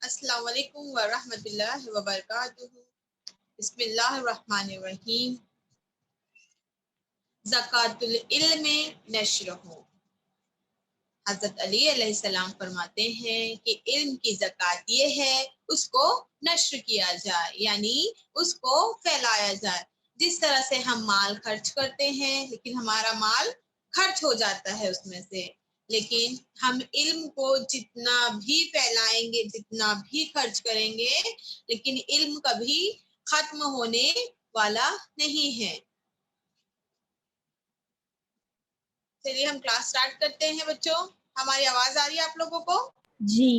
السلام علیکم ورحمۃ اللہ وبرکاتہ. بسم اللہ الرحمن الرحیم. زکوٰۃ العلم نشرہ. حضرت علی علیہ السلام فرماتے ہیں کہ علم کی زکوٰۃ یہ ہے اس کو نشر کیا جائے، یعنی اس کو پھیلایا جائے. جس طرح سے ہم مال خرچ کرتے ہیں لیکن ہمارا مال خرچ ہو جاتا ہے اس میں سے، لیکن ہم علم کو جتنا بھی پھیلائیں گے، جتنا بھی خرچ کریں گے، لیکن علم کبھی ختم ہونے والا نہیں ہے. چلیے ہم کلاس سٹارٹ کرتے ہیں بچوں. ہماری آواز آ رہی ہے آپ لوگوں کو؟ جی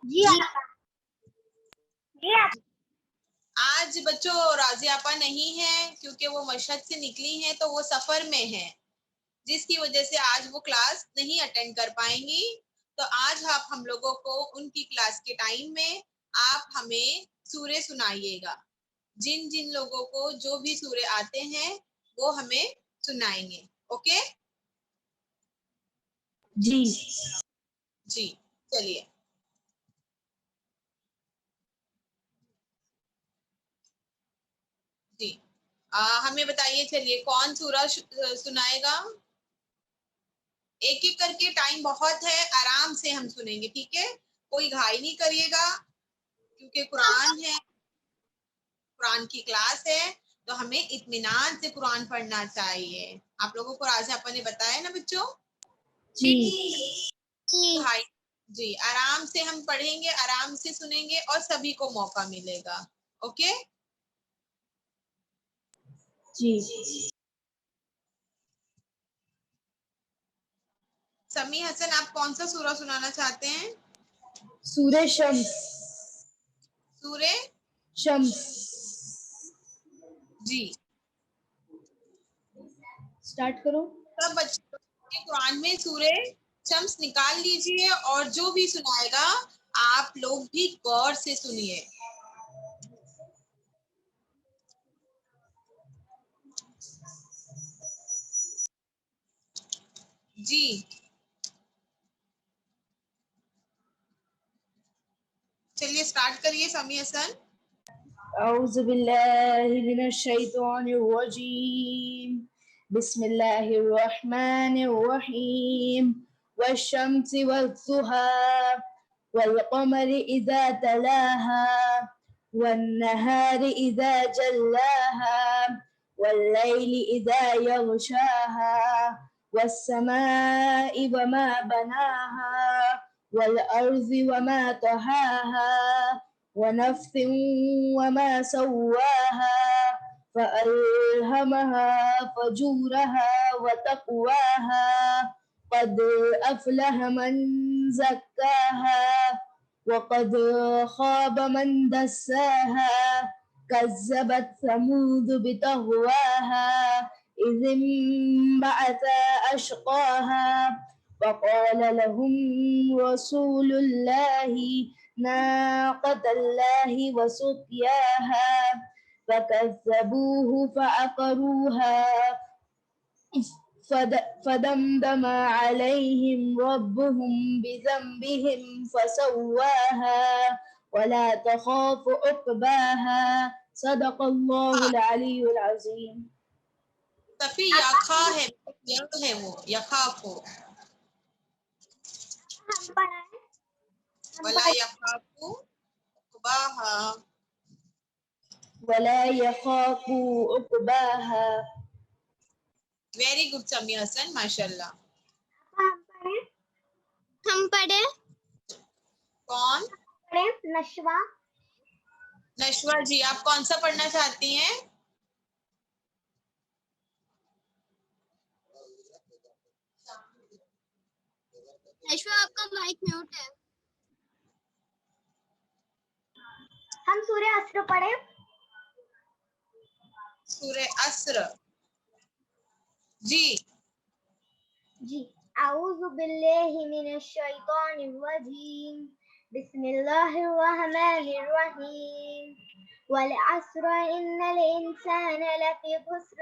جی آج بچوں راضی آپا نہیں ہے کیونکہ وہ مشہد سے نکلی ہیں تو وہ سفر میں ہیں، جس کی وجہ سے آج وہ کلاس نہیں اٹینڈ کر پائیں گی. تو آج آپ ہم لوگوں کو ان کی کلاس کے ٹائم میں آپ ہمیں سورے سنائیے گا. جن جن لوگوں کو جو بھی سورے آتے ہیں وہ ہمیں سنائیں گے. اوکے جی جی چلیے. جی ہمیں بتائیے، چلیے کون سورہ سنائے گا؟ ایک ایک کر کے، ٹائم بہت ہے، آرام سے ہم سنیں گے، ٹھیک ہے؟ کوئی گھائی نہیں کریے گا کیونکہ قرآن ہے، قرآن کی کلاس ہے تو ہمیں اطمینان سے قرآن پڑھنا چاہیے. آپ لوگوں کو راضی آپا نے بتایا نا بچوں؟ جی گھائی جی، آرام سے ہم پڑھیں گے، آرام سے سنیں گے اور سبھی کو موقع ملے گا. اوکے جی سمیع حسن، آپ کون سا سورہ سنانا چاہتے ہیں؟ سورہ شمس. سورہ شمس جی. سٹارٹ کرو. سب بچے قرآن میں سورہ شمس نکال لیجئے اور جو بھی سنائے گا آپ لوگ بھی غور سے سنیے. جی چلیے سٹارٹ کریے سمیع حسن. اعوذ باللہ من الشیطان الرجیم. بسم اللہ الرحمن الرحیم. والشمس والضحى والقمر إذا تلاها والنهار إذا جلاها والليل إذا يغشاها والسماء وما بناها والأرض وما طحاها ونفس وما سواها فألهمها فجورها وتقواها قد أفلح من زكاها وقد خاب من دساها كذبت ثمود بطغواها إذ انبعث أشقاها فقال لهم رسول الله ناقة الله وسقياها فكذبوه فعقروها فدمدم عليهم ربهم بذنبهم فسواها ولا تخاف عقباها صدق الله العلي العظيم. صفی یاخا ہے، ہے وہ یخافو ہم پڑھائیں. ولا یخافو عقباہا. ولا يخاف عقباها. ویری گڈ سمیع حسن، ماشاء اللہ. ہم پڑھیں. کون؟ نشوا. نشوا جی، آپ کون سا پڑھنا چاہتی ہیں؟ نشوا آپ کا مائک میوٹ ہے. ہم سورہ عصر پڑھیں. سورہ عصر جی. جی. اعوذ باللہ من الشیطان الرجیم. بسم اللہ الرحمن الرحیم. والعصر ان الانسان لفی خسر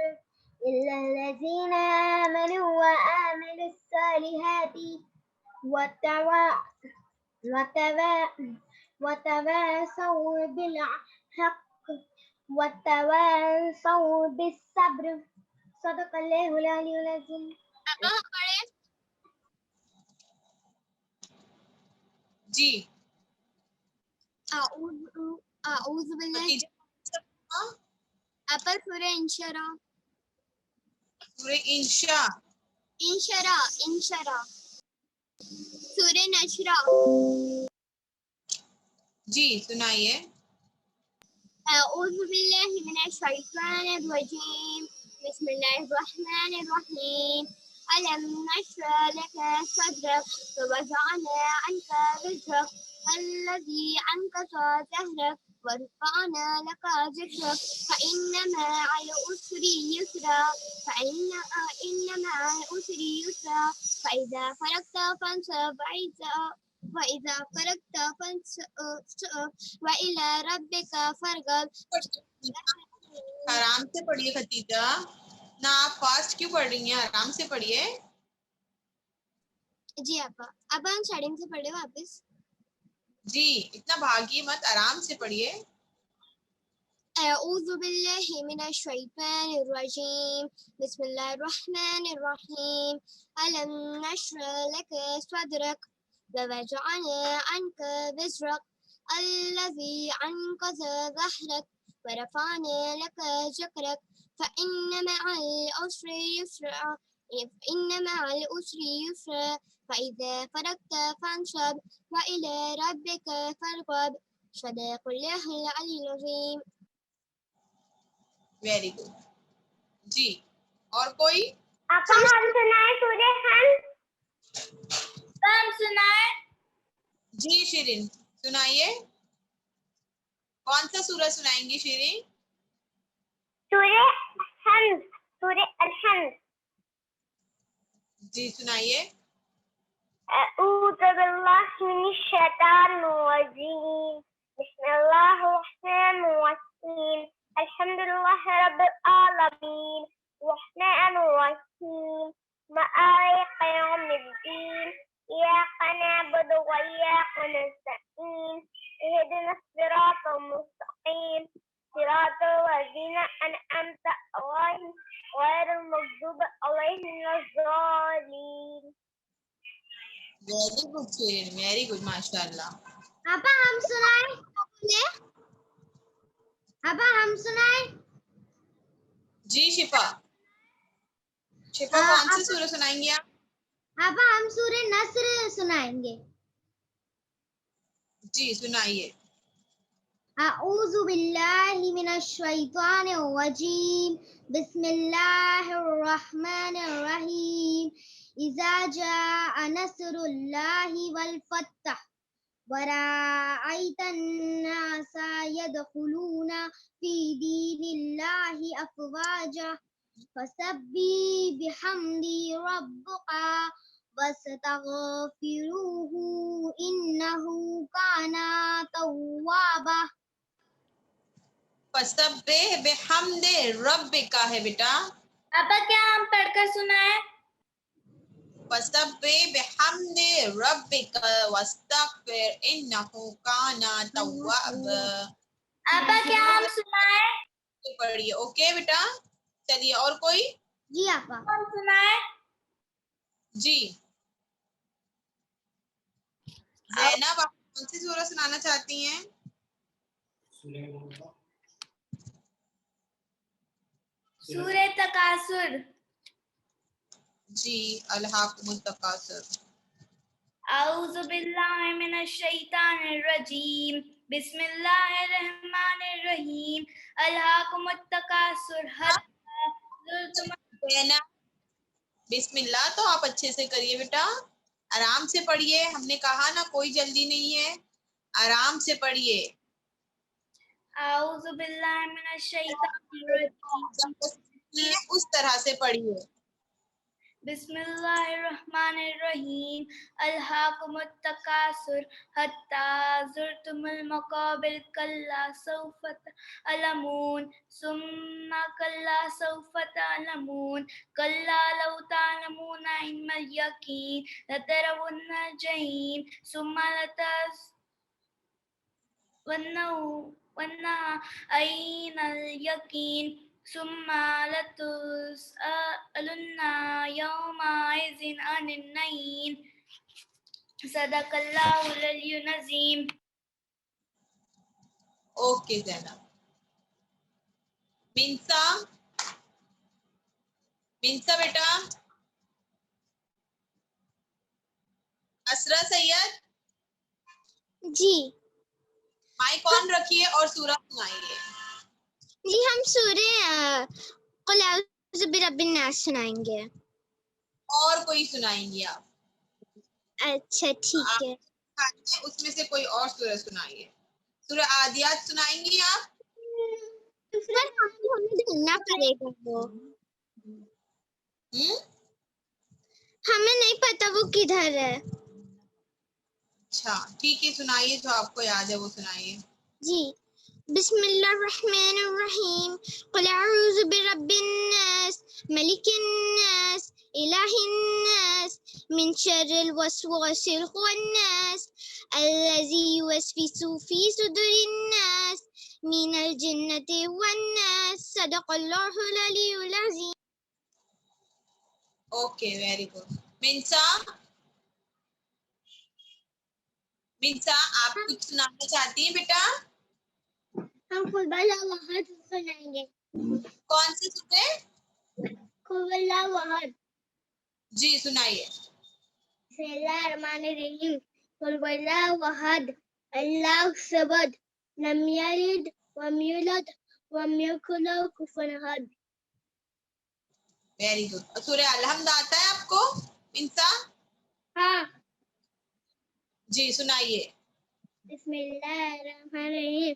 الا الذین آمنوا وعملوا الصالحات وتواصوا بالحق وتواصوا بالصبر. صدق الله العلي العظيم. جی أعوذ بالله. ہاں أبل سورة انشراح. سورہ انشاء. انشراح سورة نشرہ. جی سنائیے. أعوذ بالله من الشيطان الرجيم. بسم الله الرحمن الرحيم. ألم نشرح لك صدرك ووضعنا عنك وزرك الذي أنقض ظهرك ورفعنا لك ذكرك فإن مع العسر يسرا فإذا فرغت فانصب وإذا فرغت فانصب وإلى ربك فارغب. آرام سے پڑھیے ختیجہ. نہ آپ فاسٹ کیوں پڑھ رہی ہیں؟ آرام سے پڑھیے. جی ابا ہم اسٹارٹنگ سے پڑھے واپس. جی اتنا بھاگیے مت، آرام سے پڑھیے. اعوذ باللہ من الشیطان الرجیم. بسم اللہ الرحمن الرحیم. ألم نشرح لك صدرك ووضعنا عنك وزرك الذي أنقض ظهرك ورفعنا لك ذكرك فإن مع العسر يسرا فإذا فرغت فانصب وإلى ربك فارغب. صدق الله العلي العظيم. Very good. جی اور کوئی؟ آپ ہم سنائیں سورہ حمد. ہم سنائیں. جی شیرین سنائیے. کون سا سورہ سنائیں گی شیرین؟ سورہ حمد. سورہ الحمد. جی سنائیے. أعوذ بالله من الشيطان الرجيم. بسم الله الرحمن الرحيم. الحمد لله رب العالمين الرحمن الرحيم مالك يوم الدين إياك نعبد وإياك نستعين اهدنا الصراط المستقيم صراط الذين أنعمت عليهم غير المغضوب عليهم ولا الضالين. ویری گڈ شیرین، ویری گڈ ماشاء اللہ. ابا ہم سنائیں. ابا ہم سنائیں. جی شفا کون سی سورہ سنائیں گی آپ؟ ابا ہم سورہ نصر سنائیں گے. جی سنائیے. اعوذ باللہ من الشیطان الرجیم. بسم اللہ الرحمن الرحیم. اذا جاء نصر اللہ والفتح ورأيت الناس يدخلون في دين الله أفواجا فسبح بحمد ربك واستغفروه إنه كان توابا. فسبح بحمد ربک ہے بیٹا. ابا کیا ہم پڑھ کر سنائیں؟ فسبح بحمد ربک واستغفر انہ کان توابا. ابا کیا ہم سنائیں؟ پڑھیے. اوکے بیٹا چلیے. اور کوئی؟ جی آپا. ہم سنائیں. جی زینب آپ کون سی سورہ سنانا چاہتی ہیں؟ سورہ تکاثر. جی الہاکم التکاثر. اعوذ باللہ من الشیطان الرجیم. بسم اللہ الرحمن الرحیم. الہاکم التکاثر حتی زرتم. زینب بسم اللہ تو آپ اچھے سے کریے بیٹا، آرام سے پڑھیے. ہم نے کہا نا کوئی جلدی نہیں ہے، آرام سے پڑھیے. اعوذ باللہ من الشیطان الرجیم. اس طرح سے پڑھیے. بسم اللہ الرحمن الرحیم. الہاکم التکاثر حتی زرتم المقابر کلا سوف تعلمون ثم کلا سوف تعلمون کلا لو تعلمون علم الیقین لترون الجحیم ثم أين اليقين ثم لتسألن يومئذ عن النعيم صدق الله العلي العظيم. اوکے زینب. منسا بیٹا. اسرا سید جی مائک آن رکھیے اور سورہ سنائیے. جی ہم سورہ قل اعوذ برب الناس سنائیں گے. اور کوئی سنائیں گی آپ؟ اچھا ٹھیک ہے. اس میں سے کوئی اور سورہ سنائیے. سورہ عادیات سنائیں گی آپ؟ سر ہمیں ڈھونڈنا پڑے گا وہ. ہمیں نہیں پتا وہ کدھر ہے. اچھا ٹھیک ہے سنائیے جو آپ کو یاد ہے وہ سنائیے. جی بسم اللہ الرحمن الرحیم قل اعوذ برب الناس ملک الناس الہ الناس من شر الوسواس الخناس الذی یوسوس فی صدور الناس من الجنۃ والناس صدق اللہ العلی العظیم. Okay very good. منسا آپ کچھ سنانا چاہتی ہیں بیٹا؟ ہم قل اللہ احد سنائیں گے. کون سے سورے؟ قل اللہ احد. جی سنائیے. بسم اللہ الرحمن الرحیم قل اللہ احد اللہ الصمد لم یلد ولم یولد ولم یکن لہ کفوا احد. Very good. سورہ الحمد آتا ہے آپ کو منسا؟ ہاں. جی سنائیے. بسم اللہ الرحمن الرحیم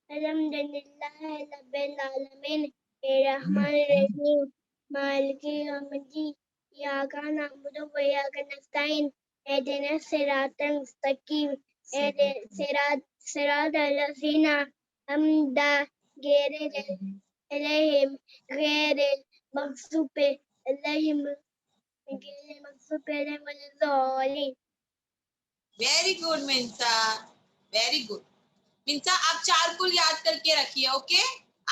الحمد للہ رب العالمین الرحمن الرحیم مالک یوم الدین ایاک نعبد و ایاک نستعین اہدنا الصراط المستقیم صراط الذین انعمت علیہم غیر المغضوب علیہم ولا الضالین. Very good Mansa very good. Mansa آپ 4 کل یاد کر کے رکھیے. اوکے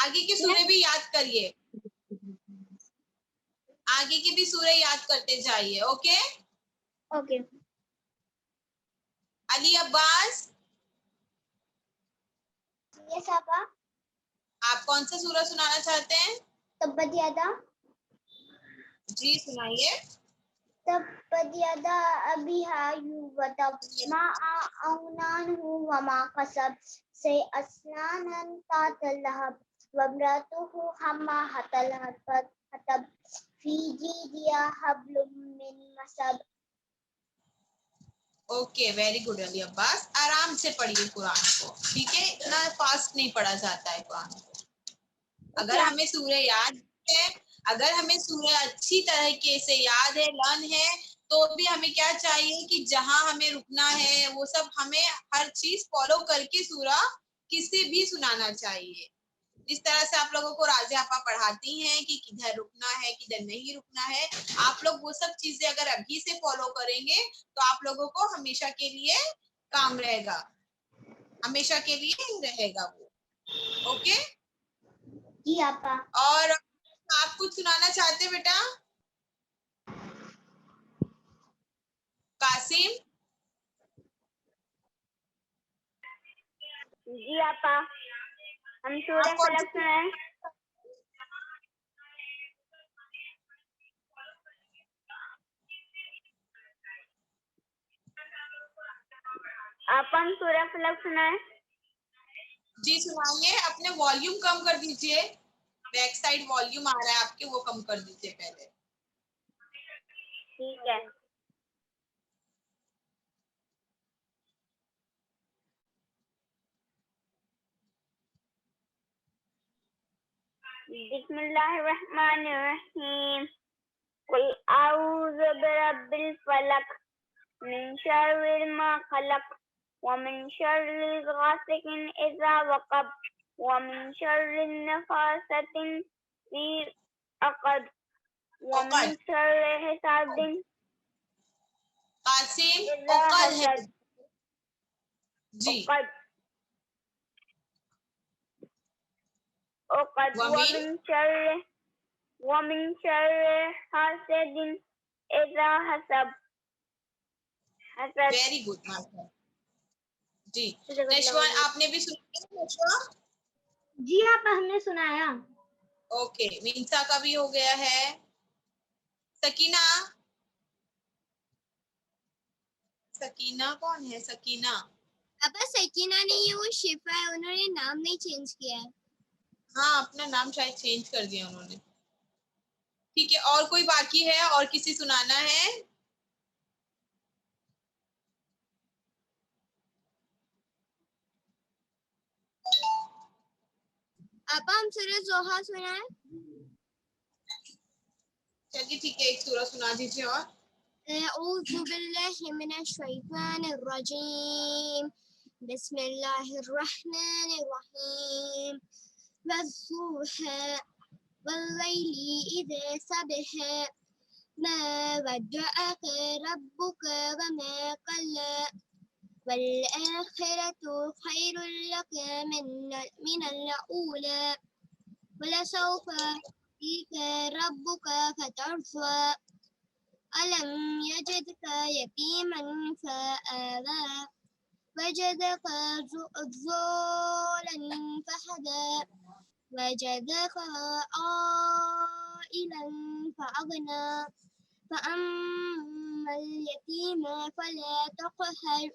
آگے کے سورے بھی یاد کریے. آگے کی بھی سورہ یاد کرتے جائیے. Okay okay. علی عباس یس آپا. آپ کون سا سورہ سنانا چاہتے ہیں؟ تبت یدا. جی سنائیے. تبت یدا ابی وتب ما اغنی عنہ وما کسب سیصلی نارا ذات لہب وامرأتہ حمالۃ الحطب فی جیدہا حبل من مسد. اوکے ویری گڈ علی عباس. آرام سے پڑھیے قرآن کو. ٹھیک ہے اتنا فاسٹ نہیں پڑھا جاتا ہے قرآن کو. اگر ہمیں سورہ یاد ہے اگر ہمیں سورہ اچھی طریقے سے یاد ہے لرن ہے تو بھی ہمیں کیا چاہیے کہ جہاں ہمیں رکنا ہے وہ سب ہمیں ہر چیز فالو کر کے سورہ کسی بھی سنانا چاہیے. جس طرح سے آپ لوگوں کو راضیہ آپا پڑھاتی ہیں کہ کدھر رکنا ہے کدھر نہیں رکنا ہے آپ لوگ وہ سب چیزیں اگر ابھی سے فالو کریں گے تو آپ لوگوں کو ہمیشہ کے لیے کام رہے گا. ہمیشہ کے لیے رہے گا وہ. اوکے. جی آپا. اور آپ کچھ سنانا چاہتے بیٹا؟ قاسم. جی آپا ہم سورہ فلق سنائیں. آپ ہم سورہ فلق سنائیں. جی سنائیے. اپنے والیوم کم کر دیجئے. بیک سائڈ والیوم آ رہا ہے آپ کے وہ کم کر دیجئے پہلے. ٹھیک ہے. بسم اللہ الرحمن الرحیم قل اعوذ برب الفلق من شر ما خلق ومن شر غاسق اذا وقب ومن شر النفاثات في العقد ومن شر حاسد قاسم اذا عقد ہے. حسد. جی عقد عقد ومن شر حاسد إذا حسد. ویری گڈ ماشاء اللہ. جی نشوا آپ نے بھی سنا نشوا؟ جی آپ ہم نے سنایا. اوکے مینسا کا بھی ہو گیا ہے. سکینہ سکینہ کون ہے؟ سکینہ ابا سکینہ نہیں ہے، وہ شفا ہے، انہوں نے نام نہیں چینج کیا ہے. ہاں اپنا نام شاید چینج کر دیا انہوں نے. ٹھیک ہے اور کوئی باقی ہے اور کسی سنانا ہے؟ ابا ہم سورہ زوحہ سنائیں. چلیے ٹھیک ہے ایک سورہ سنا دیجیے. اور اعوذ باللہ من الشیطان الرجیم بسم اللہ الرحمن الرحیم والضحى واللیل اذا سبح ما ودعك ربك وما قلى والآخرة خير لك من الأولى ولسوف يأتيك ربك فترضى ألم يجدك يتيما فآوى وجدك ضالا فهدى وجدك عائلا فأغنى فأما اليتيم فلا تقهر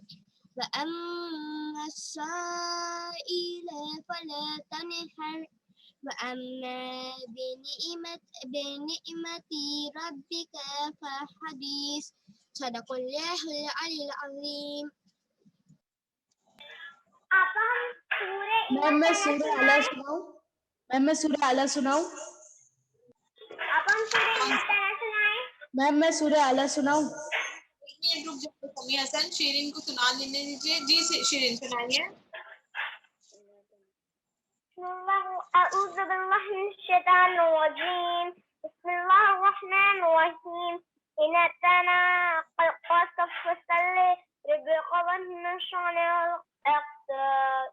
وأما السائل فلا تنهر وأما بنعمة ربك فحديث. صدق الله العلي العظيم. میم میں سورہ اعلیٰ سناؤں؟ میم میں سورہ اعلیٰ سناؤں؟ ایک منٹ رک جائے سمیع حسن، شیرین کو سنا لینے دیجیے. جی شیرین سنائیے. أعوذ بالله من الشيطان الرجيم بسم الله الرحمن الرحيم إن أتانا قصف فصل ربق من شان الأقدار.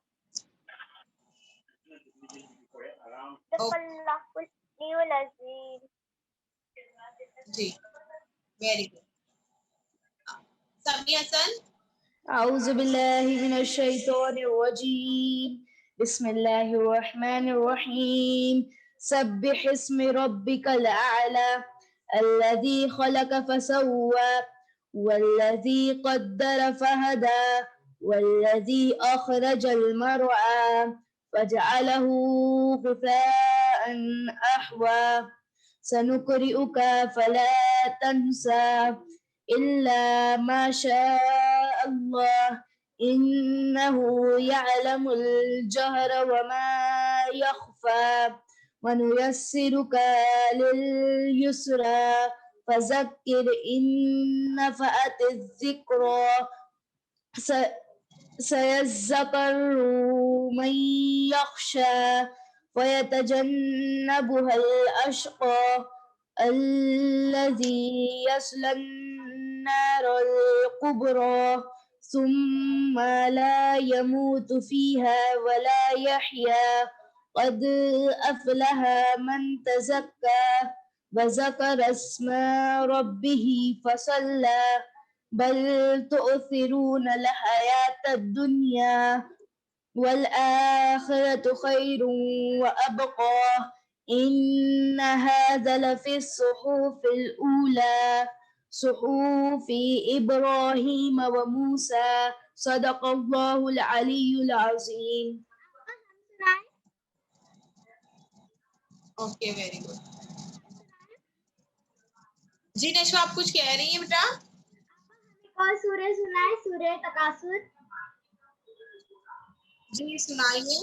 جی ویری گڈ. سمیع حسن اعوذ باللہ من الشیطان الرجیم بسم اللہ الرحمن الرحیم سبح اسم ربک الاعلی الذی خلق فسوى والذی قدر فہدى والذی اخرج المرعى فجعله غثاء احوى سنقرئك فلا تنسى إلا ما شاء الله إنه يعلم الجهر وما يخفى ونيسرك لليسرى فذكر إن نفعت الذكرى سيذكر من يخشى ويتجنبها الأشقى الذي يصلى النار الكبرى ثم لا يموت فيها ولا يحيا قد أفلح من تزكى وذكر اسم ربه فصلى بل تؤثرون الحياة الدنيا والآخرة خير وأبقى إن هذا لفي الصحف الأولى صحف إبراهيم وموسى صدق الله العلي العظيم. Okay very good. جی نشوا آپ کچھ کہہ رہی ہیں بیٹا؟ اور سورہ سنائے سورہ تکاثر. جی سنائیے.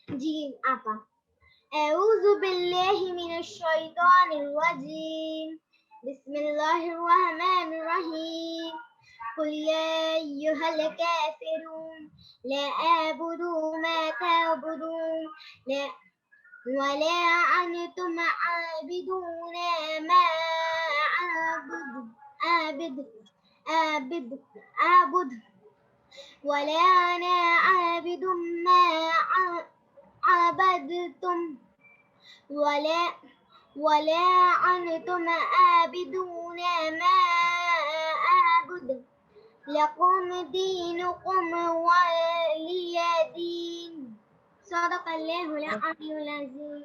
جی آپا. اعوذ باللہ من الشیطان الرجیم بسم اللہ الرحمن الرحیم قل یا ایہا الکافرون لا اعبد ما تعبدون ولا انتم عابدون ما اعبد ولا أنا عابد ما عبدتم ولا أنتم عابدون ما أعبد لكم دينكم ولي دين. صدق الله العلي العظيم.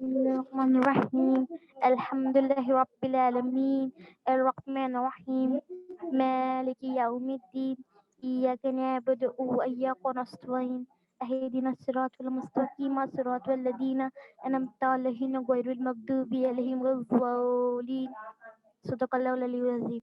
Bismillahirrahmanirrahim. Alhamdulillahi Rabbil Alamin. Ar-Rahmanir-Rahim. Maliki Yawmiddin. Iyyaka na'budu wa iyyaka nasta'in. اهدنا الصراط المستقيم صراط الذين أنعمت عليهم غير المغضوب عليهم ولا الضالين. صدق الله العلي العظيم.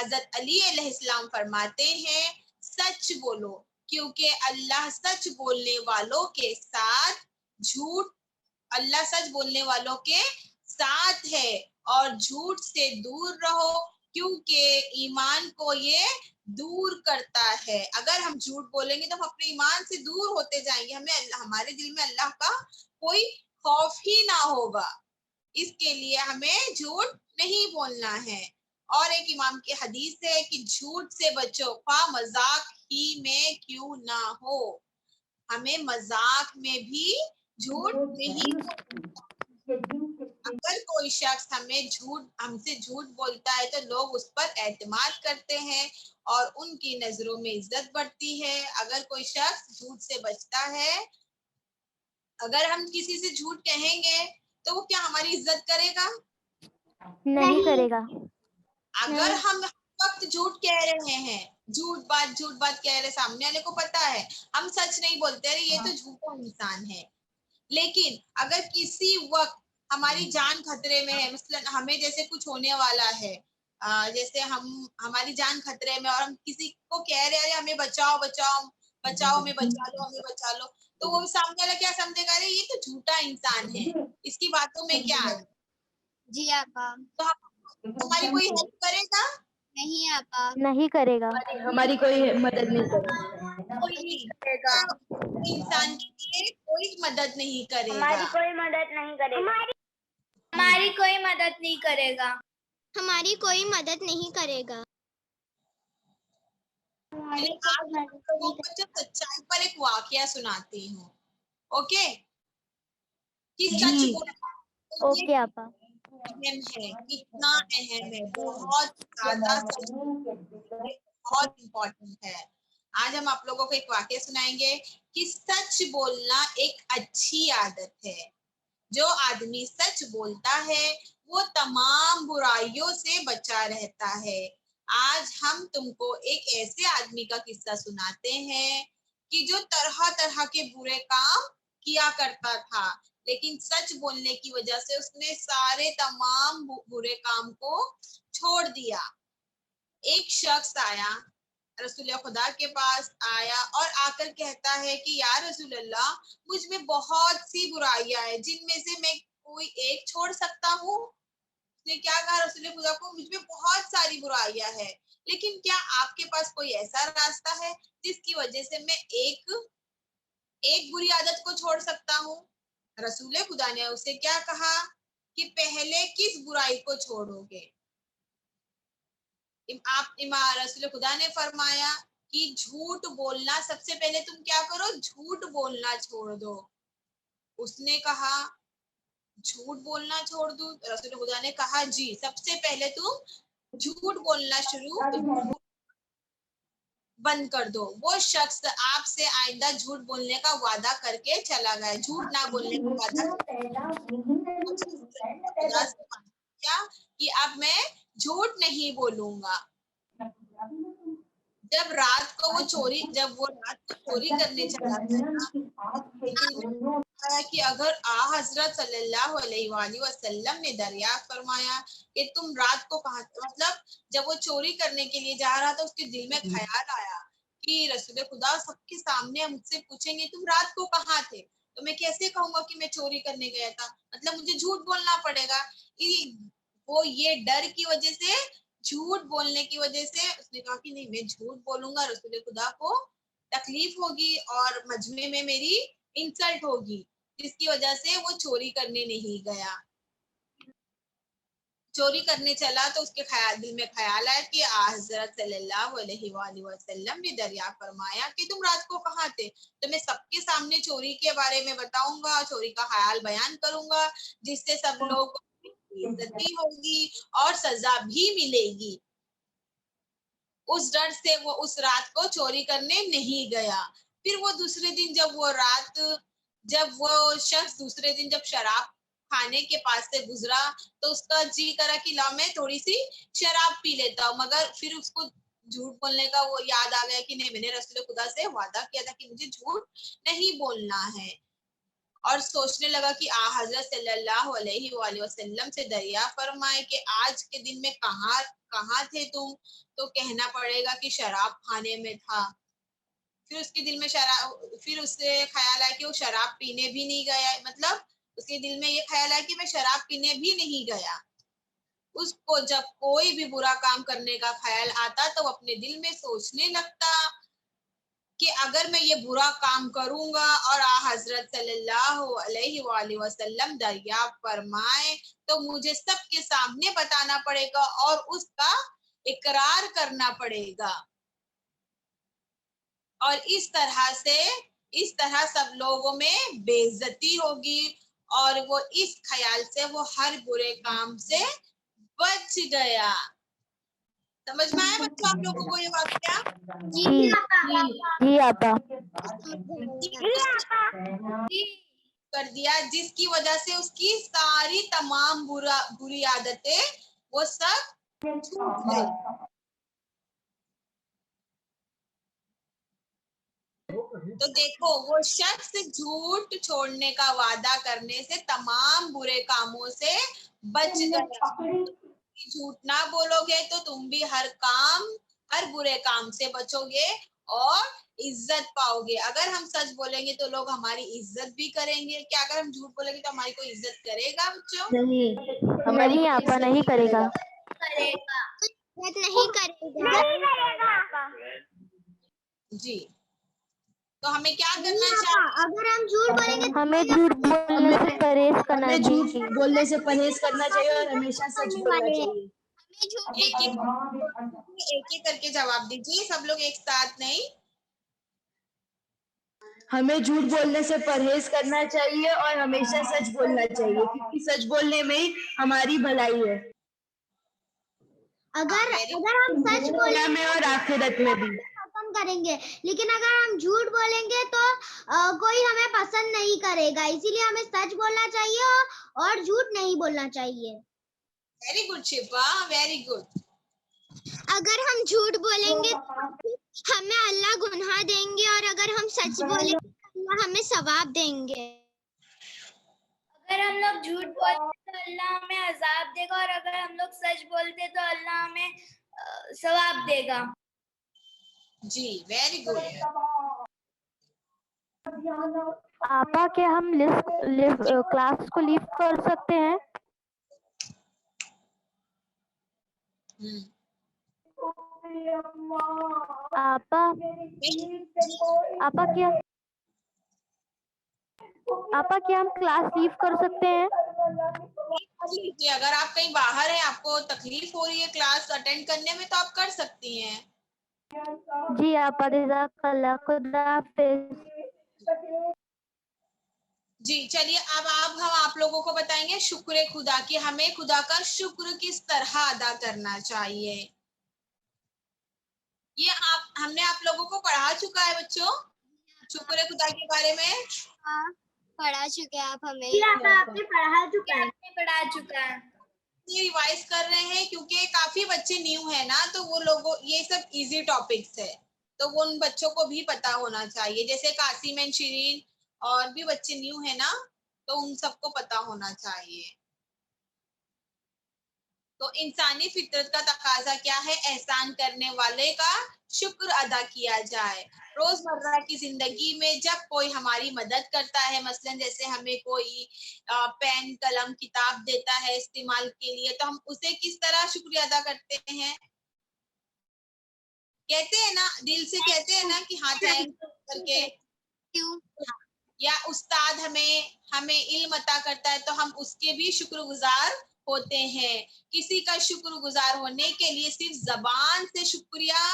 حضرت علی علیہ السلام فرماتے ہیں سچ بولو کیونکہ اللہ سچ بولنے والوں کے ساتھ اللہ سچ بولنے والوں کے ساتھ ہے، اور جھوٹ سے دور رہو کیونکہ ایمان کو یہ دور کرتا ہے۔ اگر ہم جھوٹ بولیں گے تو ہم اپنے ایمان سے دور ہوتے جائیں گے، ہمارے دل میں اللہ کا کوئی خوف ہی نہ ہوگا۔ اس کے لیے ہمیں جھوٹ نہیں بولنا ہے۔ اور ایک امام کی حدیث ہے کہ جھوٹ سے بچو خواہ مذاق ہی میں کیوں نہ ہو، ہمیں مذاق میں بھی جھوٹ نہیں بولنا۔ اگر کوئی شخص ہم سے جھوٹ بولتا ہے تو لوگ اس پر اعتماد کرتے ہیں اور ان کی نظروں میں عزت بڑھتی ہے۔ اگر کوئی شخص جھوٹ سے بچتا ہے، اگر ہم کسی سے جھوٹ کہیں گے تو وہ کیا ہماری عزت کرے گا؟ نہیں کرے گا۔ اگر ہم وقت جھوٹ کہہ رہے ہیں، جھوٹ بات کہہ رہے، سامنے والے کو پتا ہے ہم سچ نہیں بولتے، ارے یہ تو جھوٹا انسان ہے، لیکن اگر کسی وقت ہماری جان خطرے میں ہے، مثلا ہمیں جیسے کچھ ہونے والا ہے، جیسے ہماری جان خطرے میں اور ہم کسی کو کہہ رہے ہیں ہمیں بچاؤ بچاؤ بچاؤ، ہمیں بچا لو ہمیں بچا لو، تو وہ سامنے والا کیا سمجھے گا، ارے یہ تو جھوٹا انسان ہے، اس کی باتوں میں کیا ہے؟ جی آپا۔ تو ہماری کوئی ہیلپ کرے گا؟ نہیں آپا۔ نہیں کرے گا۔ ہماری کوئی مدد نہیں کرے۔ کوئی نہیں کرے گا، انسان کے لیے کوئی مدد نہیں کرے گا۔ ہماری کوئی مدد نہیں کرے گا۔ ہماری کوئی مدد نہیں کرے گا۔ ہماری کوئی مدد نہیں کرے گا۔ آج میں آپ لوگوں کو سچائی پر ایک واقعہ سناتی ہوں، اوکے؟ کہ سچ بولنا اوکے آپا۔ اہم ہے، کتنا اہم ہے، بہت زیادہ سچ بہت امپورٹنٹ ہے۔ آج ہم آپ لوگوں کو ایک واقعہ سنائیں گے کہ سچ بولنا ایک اچھی عادت ہے۔ جو آدمی سچ بولتا ہے وہ تمام برائیوں سے بچا رہتا ہے۔ آج ہم تم کو ایک ایسے آدمی کا قصہ سناتے ہیں کہ جو طرح طرح کے برے کام کیا کرتا تھا، لیکن سچ بولنے کی وجہ سے اس نے سارے تمام برے کام کو چھوڑ دیا۔ ایک شخص آیا رسول خدا کے پاس، آیا اور آ کر کہتا ہے کہ یا رسول اللہ، مجھ میں بہت سی برائیاں ہیں، جن میں سے میں کوئی ایک چھوڑ سکتا ہوں؟ اس نے کیا کہا رسول خدا کو، مجھ میں بہت ساری برائیاں ہیں، لیکن کیا آپ کے پاس کوئی ایسا راستہ ہے جس کی وجہ سے میں ایک بری عادت کو چھوڑ سکتا ہوں؟ رسول خدا نے اسے کیا کہا کہ پہلے کس برائی کو چھوڑو گے؟ رسول خدا نے فرمایا کہ جھوٹ بولنا، سب سے پہلے تم کیا کرو، جھوٹ بولنا چھوڑ دو۔ اس نے کہا جھوٹ بولنا چھوڑ دوں؟ رسول خدا نے کہا جی، سب سے پہلے تم جھوٹ بولنا بند کر دو۔ وہ شخص آپ سے آئندہ جھوٹ بولنے کا وعدہ کر کے چلا گیا، جھوٹ نہ بولنے کا وعدہ خدا سے کیا کہ اب میں جھوٹ نہیں بولوں گا۔ جب وہ رات کو چوری کرنے چلا گیا کہ اگر حضرت صلی اللہ علیہ وآلہ وسلم نے دریافت فرمایا کہ تم رات کو کہاں، مطلب جب وہ چوری کرنے کے لیے جا رہا تھا اس کے دل میں خیال آیا کہ رسول خدا سب کے سامنے مجھ سے پوچھیں گے تم رات کو کہاں تھے، تو میں کیسے کہوں گا کہ میں چوری کرنے گیا تھا، مطلب مجھے جھوٹ بولنا پڑے گا۔ وہ یہ ڈر کی وجہ سے، جھوٹ بولنے کی وجہ سے اس نے کہا کہ نہیں، میں جھوٹ بولوں گا، رسول خدا کو تکلیف ہوگی اور مجمع میں میری انسلٹ ہوگی، جس کی وجہ سے وہ چوری کرنے نہیں گیا۔ چوری کرنے چلا تو اس کے دل میں خیال آیا کہ حضرت صلی اللہ علیہ وآلہ وسلم نے دریافت فرمایا کہ تم رات کو کہاں تھے، تو میں سب کے سامنے چوری کے بارے میں بتاؤں گا، چوری کا حال بیان کروں گا، جس سے سب لوگ عزت بھی ہوگی اور سزا بھی ملے گی۔ اس ڈر سے وہ اس رات کو چوری کرنے نہیں گیا۔ پھر وہ دوسرے دن جب وہ شخص دوسرے دن جب شراب کھانے کے پاس سے گزرا تو اس کا جی کرا کہ لا میں تھوڑی سی شراب پی لیتا ہوں، مگر پھر اس کو جھوٹ بولنے کا وہ یاد آ گیا کہ نہیں، میں نے رسول خدا سے وعدہ کیا تھا کہ مجھے جھوٹ نہیں بولنا ہے۔ اور سوچنے لگا کہ حضرت صلی اللہ علیہ وآلہ وسلم سے دریا فرمائے کہ آج کے دن میں کہاں تھے تم؟ تو کہنا پڑے گا کہ شراب خانے میں تھا. پھر اس کے دل میں پھر اس سے خیال آیا کہ وہ شراب پینے بھی نہیں گیا، مطلب اس کے دل میں یہ خیال آیا کہ میں شراب پینے بھی نہیں گیا. اس کو جب کوئی بھی برا کام کرنے کا خیال آتا تو وہ اپنے دل میں سوچنے لگتا کہ اگر میں یہ برا کام کروں گا اور حضرت صلی اللہ علیہ وآلہ وسلم دریافت فرمائے تو مجھے سب کے سامنے بتانا پڑے گا اور اس کا اقرار کرنا پڑے گا، اور اس طرح سب لوگوں میں بے عزتی ہوگی، اور وہ اس خیال سے وہ ہر برے کام سے بچ گیا. سمجھ میں آیا بچوں آپ لوگوں کو یہ واقعہ؟ جی جی آپا. کر دیا جس کی وجہ سے اس کی ساری تمام بری عادتیں وہ سب چھوٹ گئی. تو دیکھو وہ شخص جھوٹ چھوڑنے کا وعدہ کرنے سے تمام برے کاموں سے بچ گیا. جھوٹ نہ بولو گے تو تم بھی ہر برے کام سے بچو گے اور عزت پاؤ گے. اگر ہم سچ بولیں گے تو لوگ ہماری عزت بھی کریں گے. کیا اگر ہم جھوٹ بولیں گے تو ہماری کوئی عزت کرے گا بچوں؟ نہیں آپا نہیں کرے گا. نہیں کرے گا. جی تو ہمیں کیا کرنا چاہیے؟ اگر ہم جھوٹ بولیں گے ہمیں جھوٹ بولنے سے پرہیز کرنا ہمیں جھوٹ چاہیے. بولنے سے پرہیز کرنا چاہیے اور ہمیشہ سچ بولنا چاہیے. ایک ایک کر کے جواب دیجیے، سب لوگ ایک ساتھ نہیں. ہمیں جھوٹ بولنے سے پرہیز کرنا چاہیے اور ہمیشہ سچ بولنا چاہیے، کیونکہ سچ بولنے میں ہی ہماری بھلائی ہے، اگر ہم سچ دنیا میں اور آخرت میں بھی. پسند کریں گے، لیکن اگر ہم جھوٹ بولیں گے تو کوئی ہمیں پسند نہیں کرے گا. اسی لیے ہمیں سچ بولنا چاہیے اور جھوٹ نہیں بولنا چاہیے. ویری گڈ شفا، ویری گڈ. اگر ہم جھوٹ بولیں گے تو ہمیں اللہ گناہ دیں گے، اور اگر ہم سچ بولیں گے تو اللہ ہمیں ثواب دیں گے. اگر ہم لوگ جھوٹ بولتے تو اللہ ہمیں عذاب دے گا، اور اگر ہم لوگ سچ بولتے تو اللہ ہمیں ثواب دے گا. جی ویری گڈ. آپا کیا ہم کلاس کو لیو کر سکتے ہیں؟ آپا کیا ہم کلاس لیو کر سکتے ہیں؟ جی اگر آپ کہیں باہر ہیں، آپ کو تکلیف ہو رہی ہے کلاس اٹینڈ کرنے میں تو آپ کر سکتی ہیں. جی آپا جزاک اللہ. خدا حافظ. جی چلیے اب ہم آپ لوگوں کو بتائیں گے شکر خدا کہ ہمیں خدا کا شکر کس طرح ادا کرنا چاہیے. یہ ہم نے آپ لوگوں کو پڑھا چکا ہے بچوں شکر خدا کے بارے میں. پڑھا چکے آپ ہمیں. آپ نے پڑھا چکا ہے. یہ ریوائز کر رہے ہیں کیونکہ کافی بچے نیو ہیں نا، تو وہ لوگوں یہ سب ایزی ٹاپکس ہے تو وہ ان بچوں کو بھی پتا ہونا چاہیے. جیسے قاسم اینڈ شیرین اور بھی بچے نیو ہیں نا، تو ان سب کو پتا ہونا چاہیے. تو انسانی فطرت کا تقاضا کیا ہے؟ احسان کرنے والے کا شکر ادا کیا جائے. روزمرہ کی زندگی میں جب کوئی ہماری مدد کرتا ہے، مثلا جیسے ہمیں کوئی پین قلم کتاب دیتا ہے استعمال کے لیے، تو ہم اسے کس طرح شکریہ ادا کرتے ہیں؟ کہتے ہیں نا، دل سے کہتے ہیں نا کہ ہاں تھینک کر کے. یا استاد ہمیں علم عطا کرتا ہے تو ہم اس کے بھی شکر گزار ہوتے ہیں. کسی کا شکر گزار ہونے کے لیے صرف زبان سے شکریہ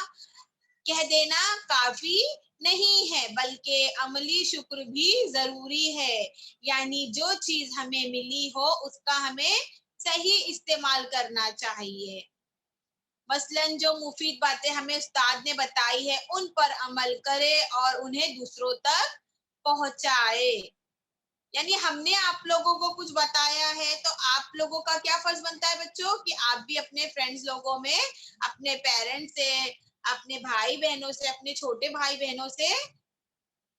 کہہ دینا کافی نہیں ہے، بلکہ عملی شکر بھی ضروری ہے. یعنی جو چیز ہمیں ملی ہو اس کا ہمیں صحیح استعمال کرنا چاہیے. مثلاً جو مفید باتیں ہمیں استاد نے بتائی ہے ان پر عمل کرے اور انہیں دوسروں تک پہنچائے. یعنی ہم نے آپ لوگوں کو کچھ بتایا ہے تو آپ لوگوں کا کیا فرض بنتا ہے بچوں کہ آپ بھی اپنے فرینڈز لوگوں میں، اپنے پیرنٹس سے، اپنے بھائی بہنوں سے، اپنے چھوٹے بھائی بہنوں سے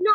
9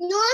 9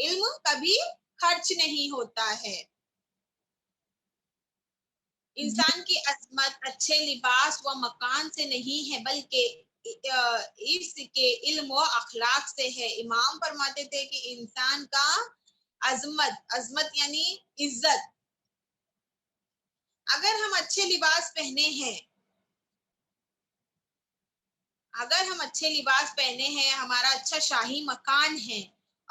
علم کبھی خرچ نہیں ہوتا ہے. انسان کی عظمت اچھے لباس و مکان سے نہیں ہے بلکہ اس کے علم و اخلاق سے ہے. امام فرماتے تھے کہ انسان کا عظمت یعنی عزت، اگر ہم اچھے لباس پہنے ہیں، اگر ہم اچھے لباس پہنے ہیں، ہمارا اچھا شاہی مکان ہے،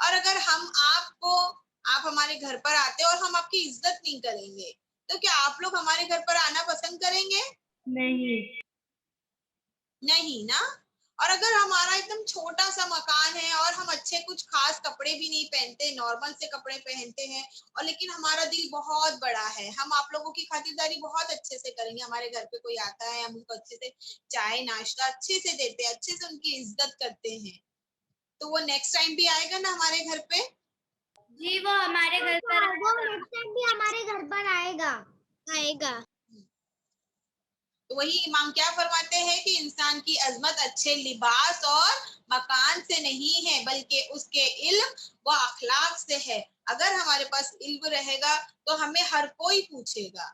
اور اگر آپ ہمارے گھر پر آتے اور ہم آپ کی عزت نہیں کریں گے تو کیا آپ لوگ ہمارے گھر پر آنا پسند کریں گے؟ نہیں نا. اور اگر ہمارا ایک دم چھوٹا سا مکان ہے اور ہم اچھے کچھ خاص کپڑے بھی نہیں پہنتے، نارمل سے کپڑے پہنتے ہیں، اور لیکن ہمارا دل بہت بڑا ہے، ہم آپ لوگوں کی خاطرداری بہت اچھے سے کریں گے، ہمارے گھر پہ کوئی آتا ہے ہم ان کو اچھے سے چائے ناشتہ اچھے سے دیتے ہیں، اچھے سے ان کی عزت کرتے ہیں، تو وہ نیکسٹ ٹائم بھی آئے گا نا ہمارے گھر پہ. جی وہ ہمارے گھر پر وہ نیکسٹ ٹائم بھی ہمارے گھر پر آئے گا. تو وہی امام کیا فرماتے ہیں کہ انسان کی عظمت اچھے لباس اور مکان سے نہیں ہے بلکہ اس کے علم و اخلاق سے ہے. اگر ہمارے پاس علم رہے گا تو ہمیں ہر کوئی پوچھے گا،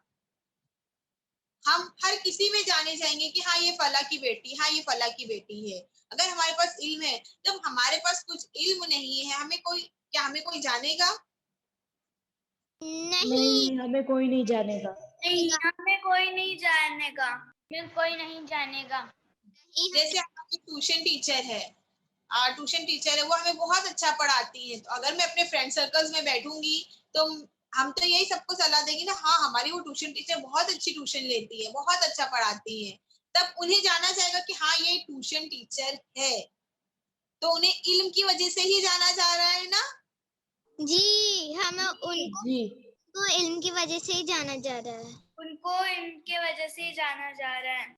ہم ہر کسی میں جانے جائیں گے کہ ہاں یہ فلاں کی بیٹی، ہاں یہ فلاں کی بیٹی ہے. اگر ہمارے پاس علم ہے، جب ہمارے پاس کچھ علم نہیں ہے، ہمیں کوئی جانے گا؟ نہیں، ہمیں کوئی نہیں جانے گا. نہیں، ہمیں کوئی نہیں جانے گا. کوئی نہیں جانے گا. جیسے آپ کی ٹیوشن ٹیچر ہے، وہ ہمیں بہت اچھا پڑھاتی ہے، تو اگر میں اپنے فرینڈ سرکلز میں بیٹھوں گی تو ہم تو یہی سب کو صلاح دیں گے نا، ہاں ہماری وہ ٹیوشن ٹیچر بہت اچھی ٹیوشن لیتی ہے، بہت اچھا پڑھاتی ہے. تب انہیں جانا جائے گا کہ ہاں یہ ٹیوشن ٹیچر ہے، تو انہیں علم کی وجہ سے ہی جانا جا رہا ہے نا. جی ہمیں ان جی کو علم کی وجہ سے ہی جانا جا رہا ہے. ان کو ان کی وجہ سے ہی جانا جا رہا ہے.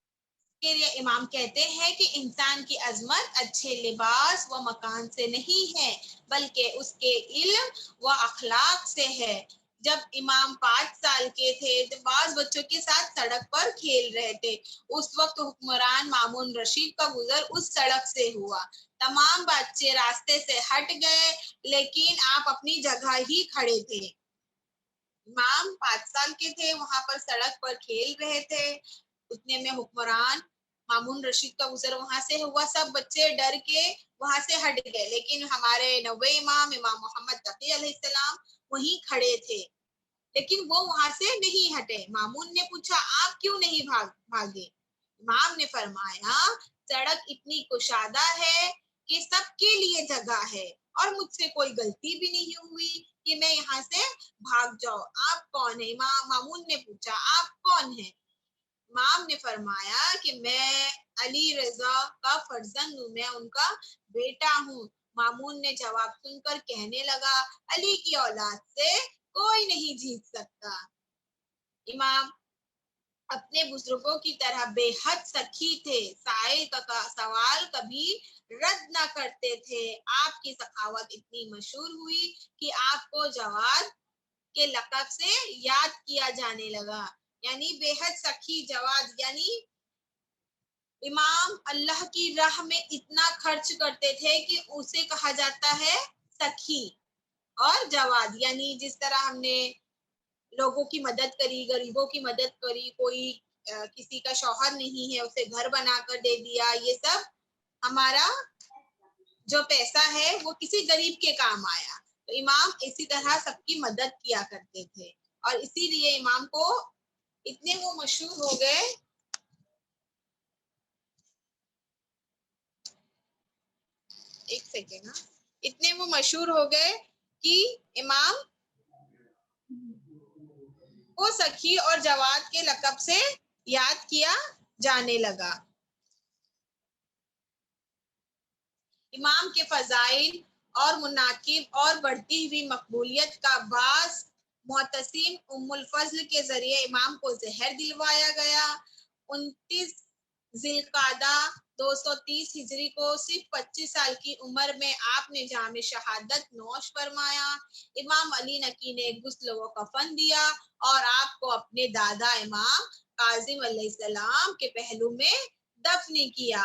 کے لیے امام کہتے ہیں کہ انسان کی عظمت اچھے لباس و مکان سے نہیں ہے بلکہ اس کے علم و اخلاق سے ہے. جب امام 5 سال کے تھے تو بعض بچوں کے ساتھ سڑک پر کھیل رہے تھے. اس وقت حکمران مامون رشید کا گزر اس سڑک سے ہوا. تمام بچے راستے سے ہٹ گئے لیکن آپ اپنی جگہ ہی کھڑے تھے. امام 5 سال کے تھے، وہاں پر سڑک پر کھیل رہے تھے، اتنے میں حکمران مامون رشید کا گزر وہاں سے ہوا. سب بچے ڈر کے وہاں سے ہٹ گئے لیکن ہمارے نوے امام محمد تقی علیہ السلام وہیں کھڑے تھے، لیکن وہ وہاں سے نہیں ہٹے. مامون نے پوچھا آپ کیوں نہیں بھاگے؟ امام نے فرمایا سڑک اتنی کشادہ ہے کہ سب کے لیے جگہ ہے اور مجھ سے کوئی غلطی بھی نہیں ہوئی کہ میں یہاں سے بھاگ جاؤ. آپ کون ہیں؟ مامون نے پوچھا آپ کون ہیں؟ امام نے فرمایا کہ میں علی رضا کا فرزند ہوں، میں ان کا بیٹا ہوں. مامون نے جواب سن کر کہنے لگا علی کی اولاد سے کوئی نہیں جیت سکتا. امام اپنے بزرگوں کی طرح بے حد سخی تھے، سائل کا سوال کبھی رد نہ کرتے تھے. آپ کی سخاوت اتنی مشہور ہوئی کہ آپ کو جواد کے لقب سے یاد کیا جانے لگا. یعنی بے حد سخی جواد، یعنی امام اللہ کی راہ میں اتنا خرچ کرتے تھے کہ اسے کہا جاتا ہے سخی. اور جواد یعنی جس طرح ہم نے لوگوں کی مدد کری، غریبوں کی مدد کری، کوئی کسی کا شوہر نہیں ہے اسے گھر بنا کر دے دیا، یہ سب ہمارا جو پیسہ ہے وہ کسی غریب کے کام آیا. تو امام اسی طرح سب کی مدد کیا کرتے تھے اور اسی لیے امام کو اتنے وہ مشہور ہو گئے. ایک سیکنڈ، اتنے وہ مشہور ہو گئے کہ امام کو سخی اور جواد کے لقب سے یاد کیا جانے لگا. امام کے فضائل اور مناقب اور بڑھتی ہوئی مقبولیت کا باعث محتسم ام الفضل کے ذریعے امام کو زہر دلوایا گیا. 29 ذی القعدہ 230 ہجری کو صرف 25 سال کی عمر میں آپ نے جام شہادت نوش فرمایا. امام علی نکی نے غسل و کفن دیا اور آپ کو اپنے دادا امام کاظم علیہ السلام کے پہلو میں دفن کیا.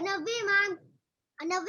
90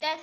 10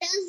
10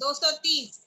230।